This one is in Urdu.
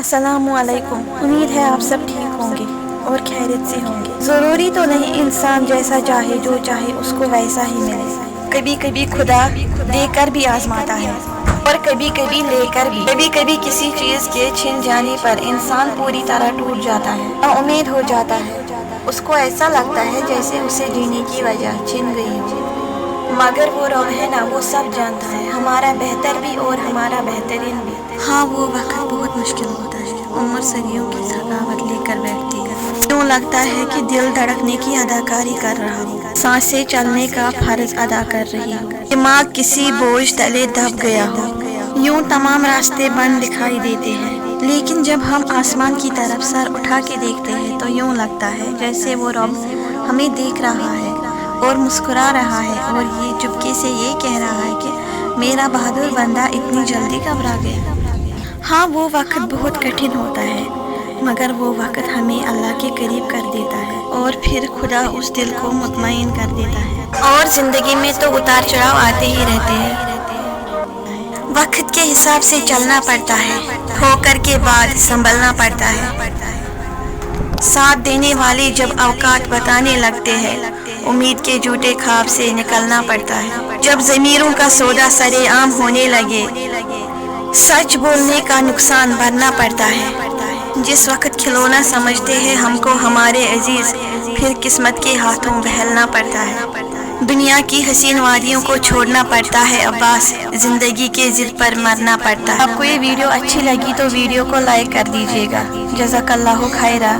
السلام علیکم۔ امید ہے آپ سب ٹھیک ہوں گے اور خیریت سے ہوں گے۔ ضروری تو نہیں انسان جیسا چاہے جو چاہے اس کو ویسا ہی ملے۔ کبھی کبھی خدا دے کر بھی آزماتا ہے اور کبھی کبھی لے کر بھی۔ کبھی کبھی کسی چیز کے چھن جانے پر انسان پوری طرح ٹوٹ جاتا ہے، امید ہو جاتا ہے، اس کو ایسا لگتا ہے جیسے اسے جینے کی وجہ چھن گئی ہو۔ مگر وہ رب ہے نا، وہ سب جانتا ہے، ہمارا بہتر بھی اور ہمارا بہترین بھی۔ ہاں، وہ وقت بہت مشکل ہوتا ہے، عمر صدیوں کی تھکاوٹ لے کر بیٹھتی ہے، یوں لگتا ہے کہ دل دھڑکنے کی اداکاری کر رہا ہو، سانسیں چلنے کا فرض ادا کر رہی ہو، دماغ کسی بوجھ تلے دب گیا ہو، یوں تمام راستے بند دکھائی دیتے ہیں۔ لیکن جب ہم آسمان کی طرف سر اٹھا کے دیکھتے ہیں تو یوں لگتا ہے جیسے وہ رب ہمیں دیکھ رہا ہے اور مسکرا رہا ہے، اور یہ چپکے سے یہ کہہ رہا ہے کہ میرا بہادر بندہ اتنی جلدی گھبرا گیا۔ ہاں، وہ وقت بہت کٹھن ہوتا ہے، مگر وہ وقت ہمیں اللہ کے قریب کر دیتا ہے، اور پھر خدا اس دل کو مطمئن کر دیتا ہے۔ اور زندگی میں تو اتار چڑھاؤ آتے ہی رہتے ہیں، وقت کے حساب سے چلنا پڑتا ہے، ٹھوکر کے بعد سنبھلنا پڑتا ہے۔ ساتھ دینے والے جب اوقات بتانے لگتے ہیں، امید کے جھوٹے خواب سے نکلنا پڑتا ہے۔ جب ضمیروں کا سودا سرے عام ہونے لگے، سچ بولنے کا نقصان بھرنا پڑتا ہے۔ جس وقت کھلونا سمجھتے ہیں ہم کو ہمارے عزیز، پھر قسمت کے ہاتھوں بہلنا پڑتا ہے۔ دنیا کی حسین وادیوں کو چھوڑنا پڑتا ہے عباس، زندگی کے ضد پر مرنا پڑتا ہے۔ آپ کو یہ ویڈیو اچھی لگی تو ویڈیو کو لائک کر دیجیے گا۔ جزاک اللہ خیرہ۔